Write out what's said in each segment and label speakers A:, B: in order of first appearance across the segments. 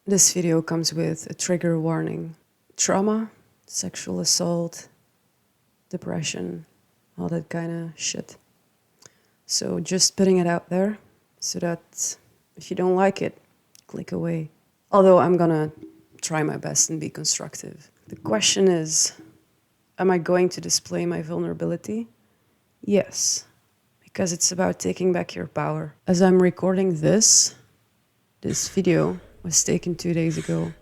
A: This video comes with a trigger warning. Trauma, sexual assault, depression, all that kind of shit. So just putting it out there so that if you don't like it, click away. Although I'm gonna try my best and be constructive. The question is, am I going to display my vulnerability? Yes, because it's about taking back your power. As I'm recording this video was taken 2 days ago,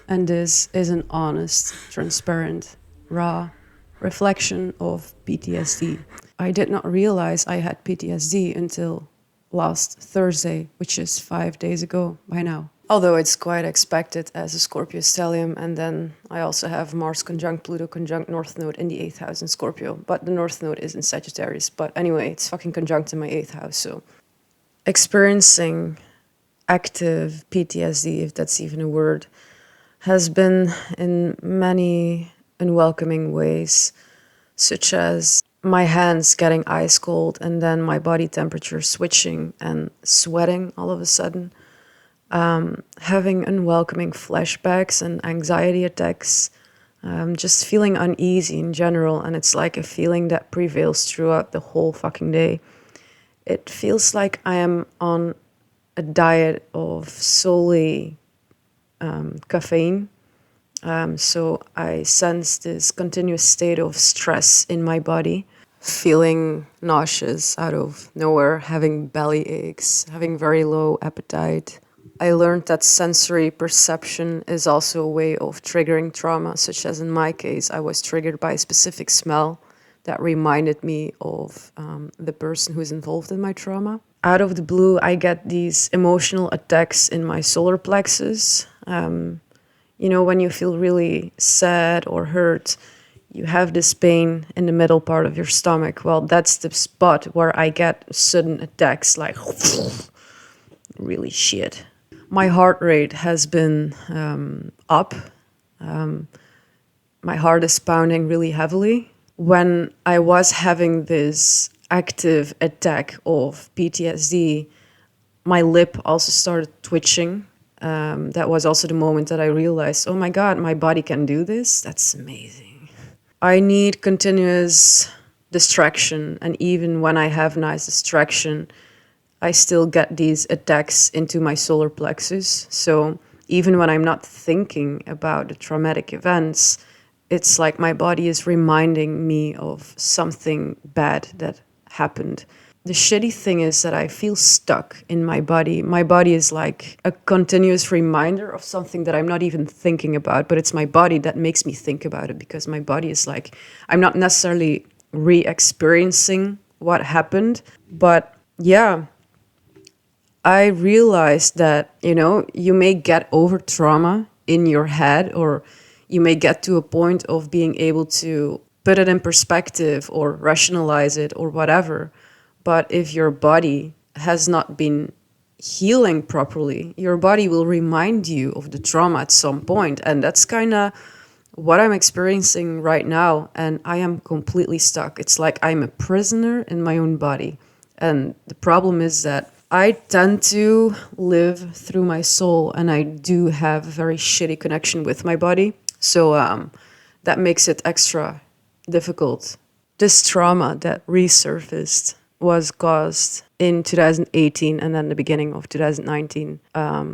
A: and this is an honest, transparent, raw reflection of PTSD. I did not realize I had PTSD until last Thursday, which is 5 days ago by now. Although it's quite expected as a Scorpio stellium, and then I also have Mars conjunct Pluto conjunct North Node in the 8th house in Scorpio, but the North Node is in Sagittarius. But anyway, it's fucking conjunct in my 8th house, so experiencing active PTSD, if that's even a word, has been in many unwelcoming ways, such as my hands getting ice cold and then my body temperature switching and sweating all of a sudden, having unwelcoming flashbacks and anxiety attacks, just feeling uneasy in general, and it's like a feeling that prevails throughout the whole fucking day. It feels like I am on a diet of solely caffeine. So I sense this continuous state of stress in my body, feeling nauseous out of nowhere, having belly aches, having very low appetite. I learned that sensory perception is also a way of triggering trauma, such as in my case, I was triggered by a specific smell that reminded me of the person who is involved in my trauma. Out of the blue, I get these emotional attacks in my solar plexus. You know, when you feel really sad or hurt, you have this pain in the middle part of your stomach. Well, that's the spot where I get sudden attacks, like really shit. My heart rate has been up. My heart is pounding really heavily. When I was having this active attack of PTSD, my lip also started twitching. That was also the moment that I realized, oh my God, my body can do this? That's amazing. I need continuous distraction, and even when I have nice distraction, I still get these attacks into my solar plexus. So even when I'm not thinking about the traumatic events, it's like my body is reminding me of something bad that happened. The shitty thing is that I feel stuck in my body. My body is like a continuous reminder of something that I'm not even thinking about, but it's my body that makes me think about it, because my body is like, I'm not necessarily re-experiencing what happened, but yeah, I realized that, you know, you may get over trauma in your head, or you may get to a point of being able to put it in perspective or rationalize it or whatever. But if your body has not been healing properly, your body will remind you of the trauma at some point. And that's kind of what I'm experiencing right now. And I am completely stuck. It's like I'm a prisoner in my own body. And the problem is that I tend to live through my soul, and I do have a very shitty connection with my body. So that makes it extra difficult. This trauma that resurfaced was caused in 2018 and then the beginning of 2019.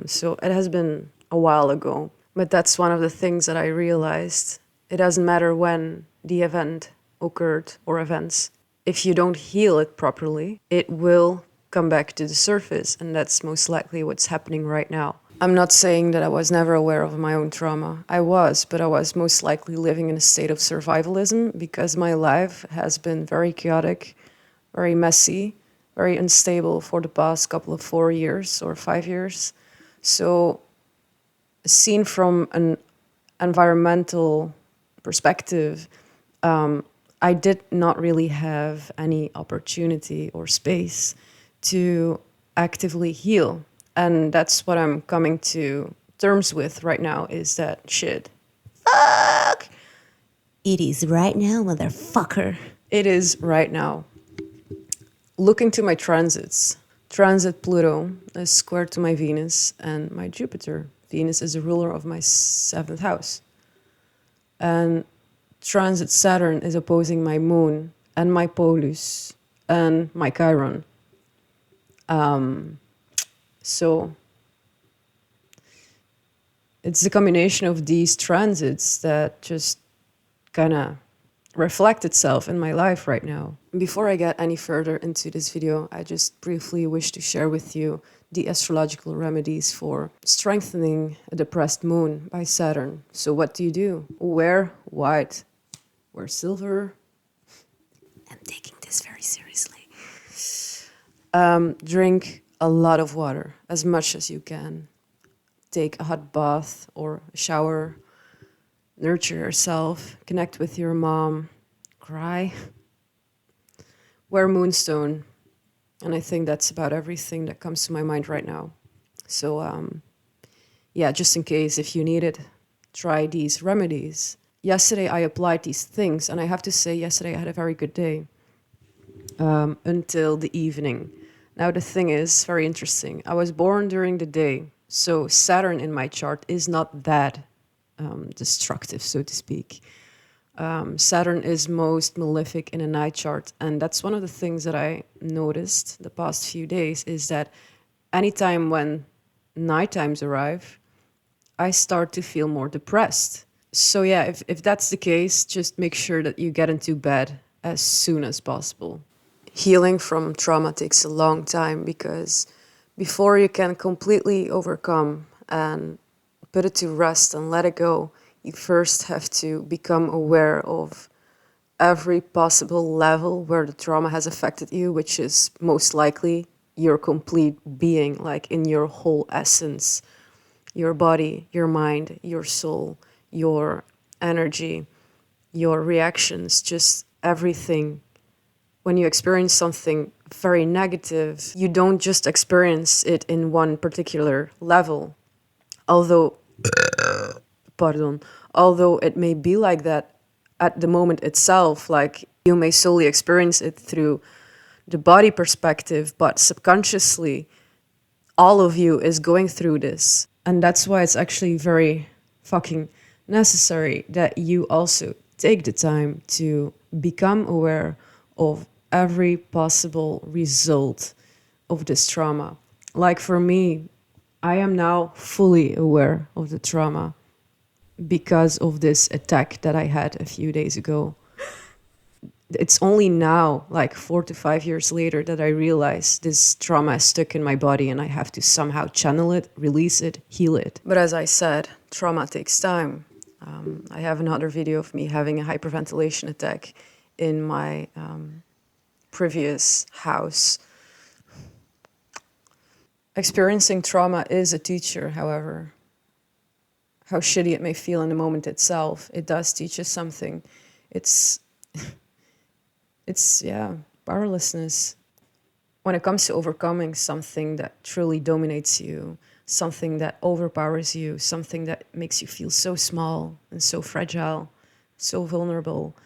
A: So it has been a while ago. But that's one of the things that I realized. It doesn't matter when the event occurred or events. If you don't heal it properly, it will come back to the surface. And that's most likely what's happening right now. I'm not saying that I was never aware of my own trauma. I was, but I was most likely living in a state of survivalism because my life has been very chaotic, very messy, very unstable for the past couple of 4 years or 5 years. So seen from an environmental perspective, I did not really have any opportunity or space to actively heal. And that's what I'm coming to terms with right now, is that shit. Fuck!
B: It is right now, motherfucker.
A: It is right now. Looking to my transits. Transit Pluto is square to my Venus and my Jupiter. Venus is a ruler of my 7th house. And transit Saturn is opposing my moon and my polus and my Chiron. So it's the combination of these transits that just kind of reflect itself in my life right now. Before I get any further into this video, I just briefly wish to share with you the astrological remedies for strengthening a depressed moon by Saturn. So what do? Wear white, wear silver.
B: I'm taking this very seriously.
A: Drink a lot of water, as much as you can. Take a hot bath or a shower. Nurture yourself, connect with your mom, cry. Wear moonstone. And I think that's about everything that comes to my mind right now. So, yeah, just in case, if you need it, try these remedies. Yesterday, I applied these things, and I have to say, yesterday I had a very good day until the evening. Now, the thing is very interesting. I was born during the day, so Saturn in my chart is not that destructive, so to speak. Saturn is most malefic in a night chart, and that's one of the things that I noticed the past few days is that anytime when night times arrive, I start to feel more depressed. So yeah, if that's the case, just make sure that you get into bed as soon as possible. Healing from trauma takes a long time because before you can completely overcome and put it to rest and let it go, you first have to become aware of every possible level where the trauma has affected you, which is most likely your complete being, like in your whole essence, your body, your mind, your soul, your energy, your reactions, just everything. When you experience something very negative, you don't just experience it in one particular level. Although it may be like that at the moment itself, like you may solely experience it through the body perspective, but subconsciously, all of you is going through this. And that's why it's actually very fucking necessary that you also take the time to become aware of every possible result of this trauma. Like for me, I am now fully aware of the trauma because of this attack that I had a few days ago. It's only now, like 4 to 5 years later, that I realize this trauma is stuck in my body and I have to somehow channel it, release it, heal it. But as I said, trauma takes time. I have another video of me having a hyperventilation attack in my previous house. Experiencing trauma is a teacher, however. How shitty it may feel in the moment itself, it does teach us something. It's powerlessness. When it comes to overcoming something that truly dominates you, something that overpowers you, something that makes you feel so small and so fragile, so vulnerable,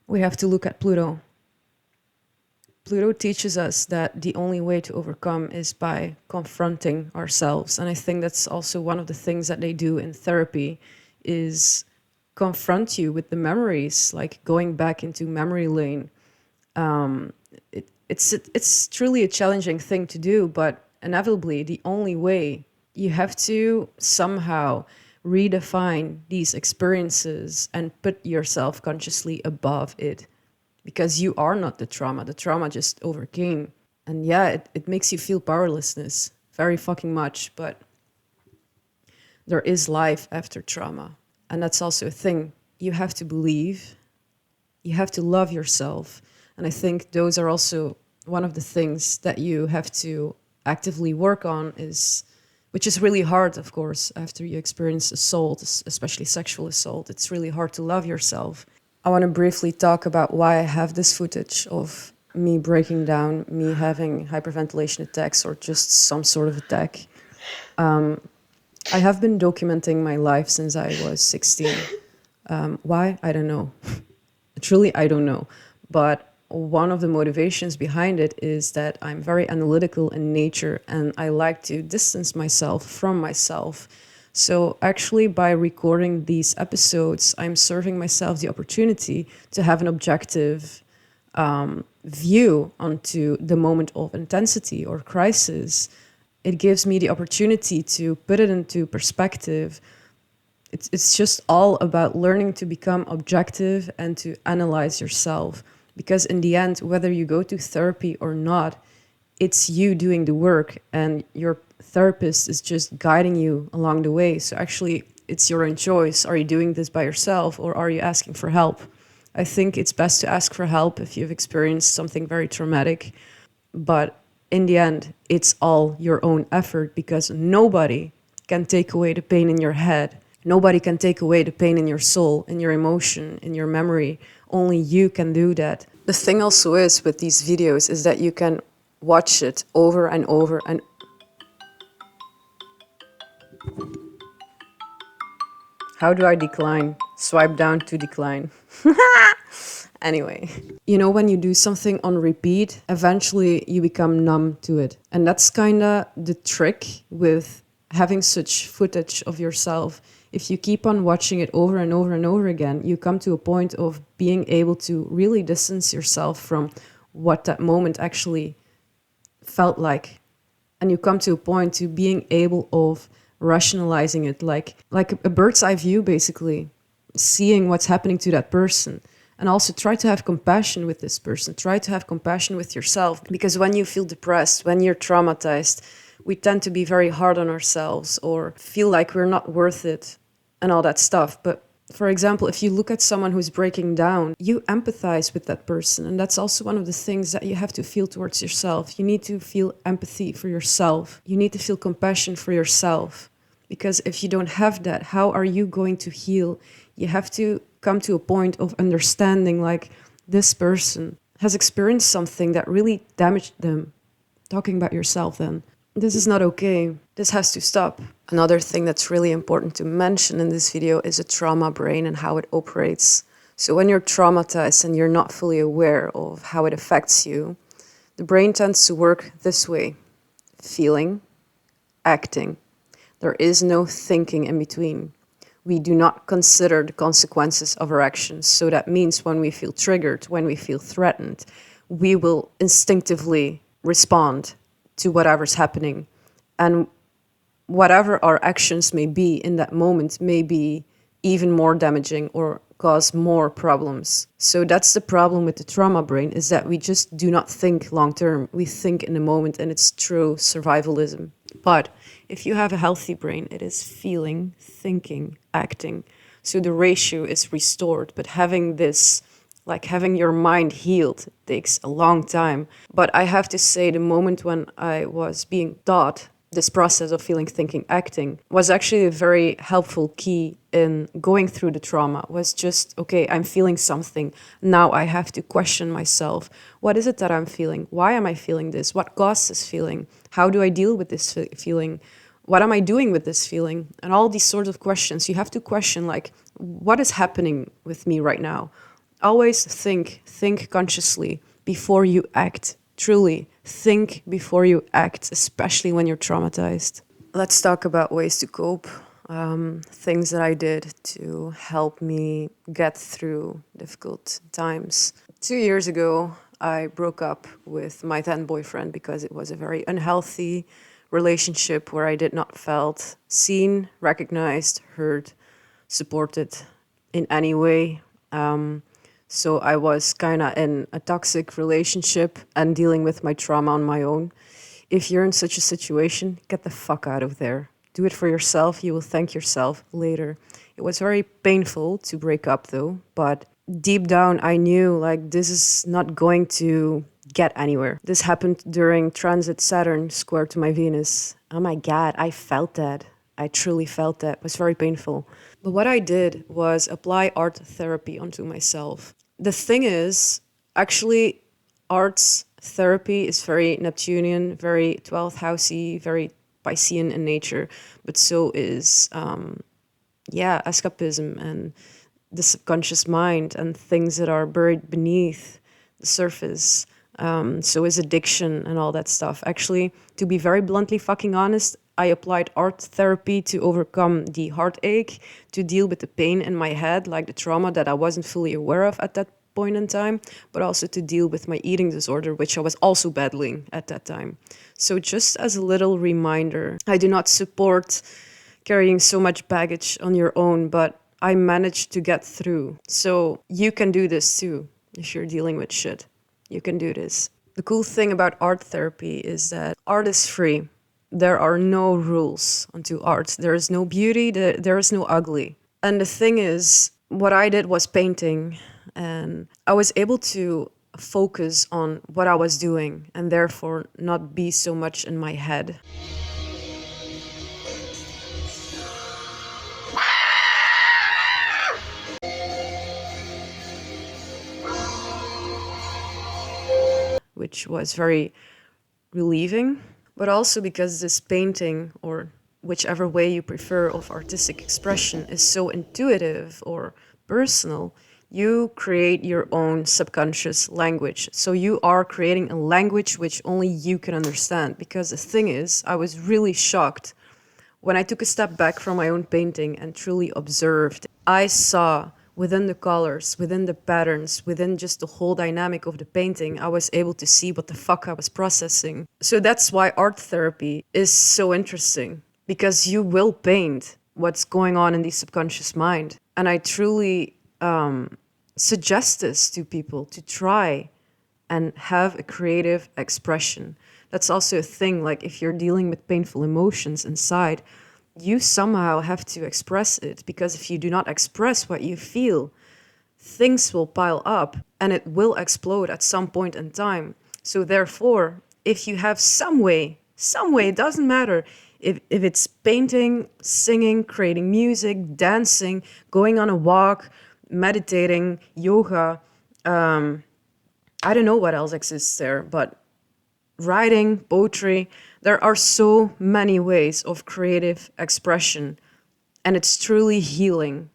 A: we have to look at Pluto. Pluto teaches us that the only way to overcome is by confronting ourselves. And I think that's also one of the things that they do in therapy is confront you with the memories, like going back into memory lane. It's truly a challenging thing to do, but inevitably the only way, you have to somehow redefine these experiences and put yourself consciously above it. Because you are not the trauma just overcame. And yeah, it makes you feel powerlessness very fucking much, but there is life after trauma. And that's also a thing. You have to believe, you have to love yourself. And I think those are also one of the things that you have to actively work on, which is really hard, of course, after you experience assault, especially sexual assault. It's really hard to love yourself. I want to briefly talk about why I have this footage of me breaking down, me having hyperventilation attacks or just some sort of attack. I have been documenting my life since I was 16. Why? I don't know. Truly, I don't know. But one of the motivations behind it is that I'm very analytical in nature and I like to distance myself from myself. So actually, by recording these episodes, I'm serving myself the opportunity to have an objective view onto the moment of intensity or crisis. It gives me the opportunity to put it into perspective. It's just all about learning to become objective and to analyze yourself. Because in the end, whether you go to therapy or not, it's you doing the work and your therapist is just guiding you along the way. So actually, it's your own choice. Are you doing this by yourself or are you asking for help? I think it's best to ask for help if you've experienced something very traumatic. But in the end, it's all your own effort because nobody can take away the pain in your head. Nobody can take away the pain in your soul, in your emotion, in your memory. Only you can do that. The thing also is with these videos is that you can watch it over and over and how do I decline? Swipe down to decline. Anyway, you know, when you do something on repeat, eventually you become numb to it. And that's kind of the trick with having such footage of yourself. If you keep on watching it over and over and over again, you come to a point of being able to really distance yourself from what that moment actually felt like. And you come to a point to being able of rationalizing it like a bird's eye view, basically, seeing what's happening to that person. And also try to have compassion with this person. Try to have compassion with yourself. Because when you feel depressed, when you're traumatized, we tend to be very hard on ourselves or feel like we're not worth it and all that stuff. But for example, if you look at someone who's breaking down, you empathize with that person. And that's also one of the things that you have to feel towards yourself. You need to feel empathy for yourself. You need to feel compassion for yourself. Because if you don't have that, how are you going to heal? You have to come to a point of understanding like this person has experienced something that really damaged them. Talking about yourself then. This is not okay. This has to stop. Another thing that's really important to mention in this video is a trauma brain and how it operates. So when you're traumatized and you're not fully aware of how it affects you, the brain tends to work this way. Feeling, acting. There is no thinking in between. We do not consider the consequences of our actions. So that means when we feel triggered, when we feel threatened, we will instinctively respond to whatever's happening. And whatever our actions may be in that moment may be even more damaging or cause more problems. So that's the problem with the trauma brain, is that we just do not think long term. We think in the moment, and it's true survivalism. But if you have a healthy brain, it is feeling, thinking, acting. So the ratio is restored. But having this, like having your mind healed, takes a long time. But I have to say, the moment when I was being taught this process of feeling, thinking, acting was actually a very helpful key in going through the trauma. Was just, okay, I'm feeling something. Now I have to question myself. What is it that I'm feeling? Why am I feeling this? What caused this feeling? How do I deal with this feeling? What am I doing with this feeling? And all these sorts of questions. You have to question, like, what is happening with me right now? Always think consciously before you act. Truly, think before you act, especially when you're traumatized. Let's talk about ways to cope. Things that I did to help me get through difficult times. 2 years ago, I broke up with my then boyfriend because it was a very unhealthy relationship where I did not felt seen, recognized, heard, supported in any way. So I was kind of in a toxic relationship and dealing with my trauma on my own. If you're in such a situation, get the fuck out of there. Do it for yourself. You will thank yourself later. It was very painful to break up though, but deep down I knew like this is not going to get anywhere. This happened during transit Saturn square to my Venus. Oh my God, I felt that. I truly felt that. It was very painful. But what I did was apply art therapy onto myself. The thing is, actually, arts therapy is very Neptunian, very 12th housey, very Piscean in nature. But so is, escapism and the subconscious mind and things that are buried beneath the surface. So is addiction and all that stuff. Actually, to be very bluntly fucking honest, I applied art therapy to overcome the heartache, to deal with the pain in my head, like the trauma that I wasn't fully aware of at that point in time, but also to deal with my eating disorder, which I was also battling at that time. So just as a little reminder, I do not support carrying so much baggage on your own, but I managed to get through. So you can do this too if you're dealing with shit. You can do this. The cool thing about art therapy is that art is free. There are no rules onto art. There is no beauty, there is no ugly. And the thing is, what I did was painting, and I was able to focus on what I was doing and therefore not be so much in my head. Which was very relieving, but also because this painting, or whichever way you prefer, of artistic expression is so intuitive or personal, you create your own subconscious language. So you are creating a language which only you can understand. Because the thing is, I was really shocked when I took a step back from my own painting and truly observed. I saw within the colors, within the patterns, within just the whole dynamic of the painting, I was able to see what the fuck I was processing. So that's why art therapy is so interesting, because you will paint what's going on in the subconscious mind. And I truly suggest this to people, to try and have a creative expression. That's also a thing, like if you're dealing with painful emotions inside, you somehow have to express it, because if you do not express what you feel, things will pile up and it will explode at some point in time. So therefore, if you have some way, it doesn't matter if it's painting, singing, creating music, dancing, going on a walk, meditating, yoga, I don't know what else exists there, but writing, poetry. There are so many ways of creative expression, and it's truly healing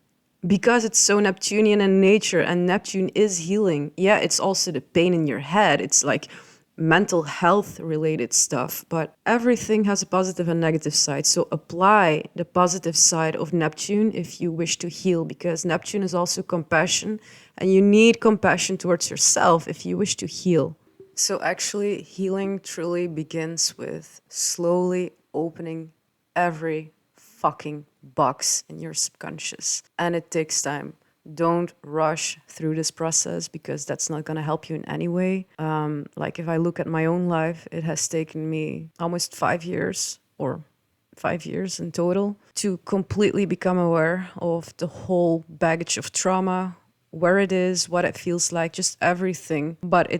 A: because it's so Neptunian in nature, and Neptune is healing. Yeah, it's also the pain in your head. It's like mental health related stuff, but everything has a positive and negative side. So apply the positive side of Neptune if you wish to heal, because Neptune is also compassion, and you need compassion towards yourself if you wish to heal. So actually, healing truly begins with slowly opening every fucking box in your subconscious. And it takes time. Don't rush through this process, because that's not going to help you in any way. Like if I look at my own life, it has taken me almost 5 years, or 5 years in total, to completely become aware of the whole baggage of trauma, where it is, what it feels like, just everything. But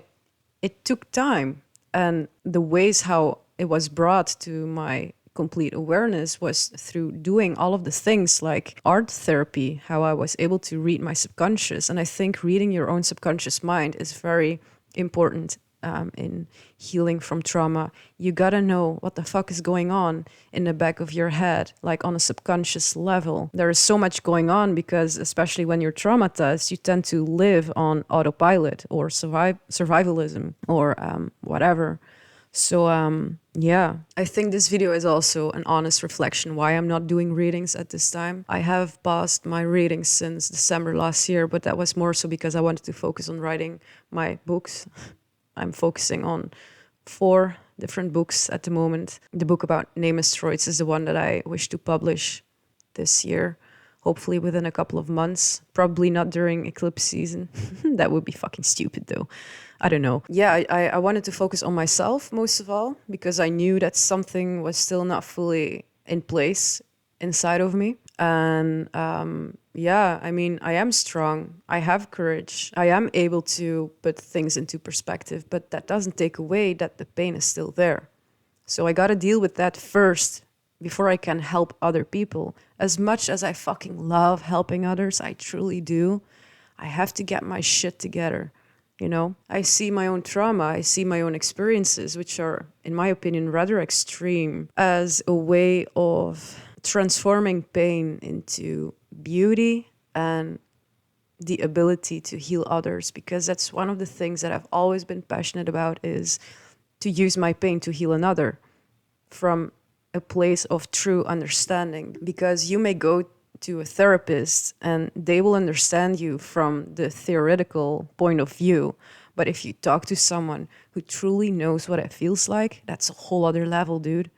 A: it took time, and the ways how it was brought to my complete awareness was through doing all of the things like art therapy, how I was able to read my subconscious. And I think reading your own subconscious mind is very important in healing from trauma. You gotta know what the fuck is going on in the back of your head, like on a subconscious level. There is so much going on, because especially when you're traumatized, you tend to live on autopilot or survivalism or whatever. So yeah, I think this video is also an honest reflection why I'm not doing readings at this time. I have paused my readings since December last year, but that was more so because I wanted to focus on writing my books. I'm focusing on 4 different books at the moment. The book about name asteroids is the one that I wish to publish this year, hopefully within a couple of months. Probably not during eclipse season. That would be fucking stupid though. I don't know. Yeah, I wanted to focus on myself most of all, because I knew that something was still not fully in place inside of me. And yeah, I mean, I am strong. I have courage. I am able to put things into perspective, but that doesn't take away that the pain is still there. So I got to deal with that first before I can help other people. As much as I fucking love helping others, I truly do, I have to get my shit together. You know, I see my own trauma, I see my own experiences, which are, in my opinion, rather extreme, as a way of transforming pain into beauty and the ability to heal others, because that's one of the things that I've always been passionate about, is to use my pain to heal another from a place of true understanding. Because you may go to a therapist and they will understand you from the theoretical point of view, but if you talk to someone who truly knows what it feels like, that's a whole other level, dude.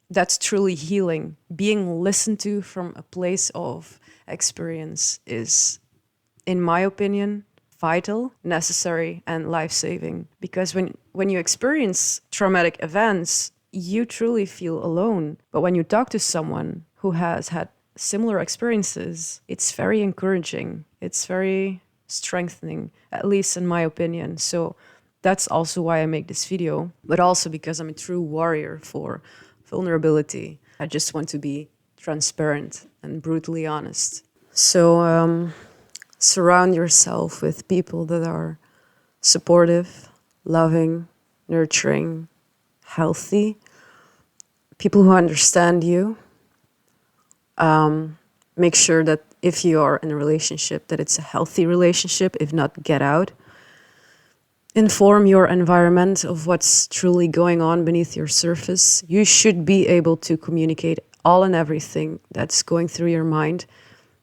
A: That's truly healing. Being listened to from a place of experience is, in my opinion, vital, necessary, and life-saving. Because when you experience traumatic events, you truly feel alone. But when you talk to someone who has had similar experiences, it's very encouraging. It's very strengthening, at least in my opinion. So that's also why I make this video, but also because I'm a true warrior for vulnerability. I just want to be transparent and brutally honest. So surround yourself with people that are supportive, loving, nurturing, healthy, people who understand you. Make sure that if you are in a relationship, that it's a healthy relationship. If not, get out. Inform your environment of what's truly going on beneath your surface. You should be able to communicate all and everything that's going through your mind.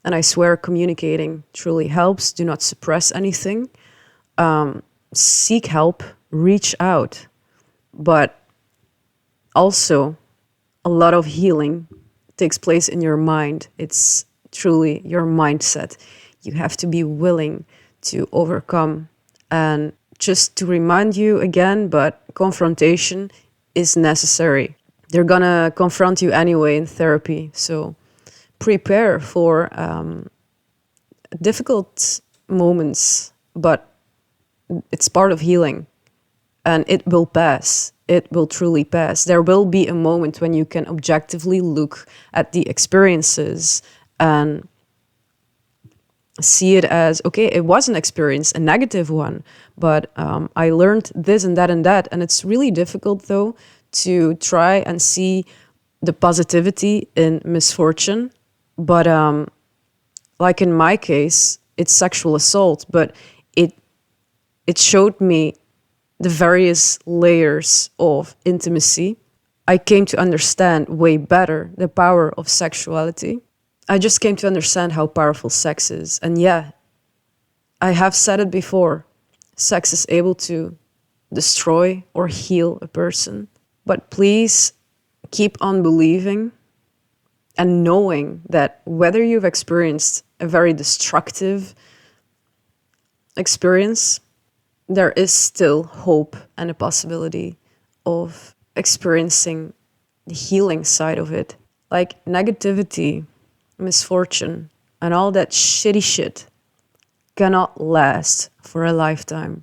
A: And I swear communicating truly helps. Do not suppress anything. Seek help, reach out. But also, a lot of healing takes place in your mind. It's truly your mindset. You have to be willing to overcome. And just to remind you again, but confrontation is necessary. They're gonna confront you anyway in therapy. So prepare for difficult moments, but it's part of healing, and it will pass. It will truly pass. There will be a moment when you can objectively look at the experiences and see it as, okay, it was an experience, a negative one, but I learned this and that and that. And it's really difficult, though, to try and see the positivity in misfortune. But like in my case, it's sexual assault, but it showed me the various layers of intimacy. I came to understand way better the power of sexuality. I just came to understand how powerful sex is. And yeah, I have said it before, sex is able to destroy or heal a person. But please keep on believing and knowing that whether you've experienced a very destructive experience, there is still hope and a possibility of experiencing the healing side of it. Like negativity, misfortune, and all that shitty shit cannot last for a lifetime.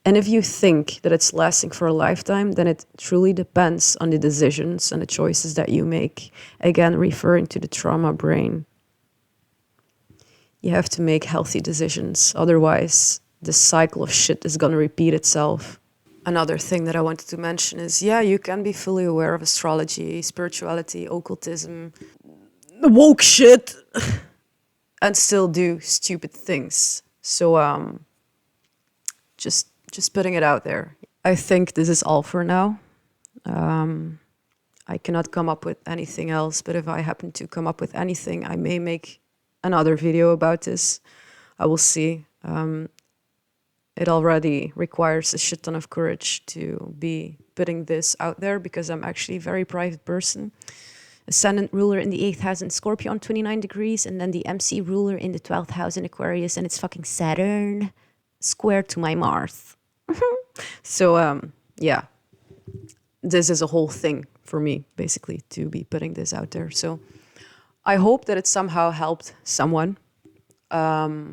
A: And if you think that it's lasting for a lifetime, then it truly depends on the decisions and the choices that you make. Again, referring to the trauma brain. You have to make healthy decisions. Otherwise, the cycle of shit is going to repeat itself. Another thing that I wanted to mention is, yeah, you can be fully aware of astrology, spirituality, occultism, the woke shit, and still do stupid things. So just putting it out there. I think this is all for now. I cannot come up with anything else, but if I happen to come up with anything, I may make another video about this. I will see. It already requires a shit ton of courage to be putting this out there, because I'm actually a very private person. Ascendant ruler in the 8th house in Scorpio on 29 degrees, and then the MC ruler in the 12th house in Aquarius, and it's fucking Saturn square to my Mars. So, yeah, this is a whole thing for me, basically, to be putting this out there. So I hope that it somehow helped someone. Yeah.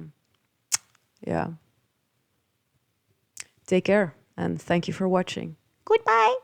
A: Take care, and thank you for watching.
B: Goodbye.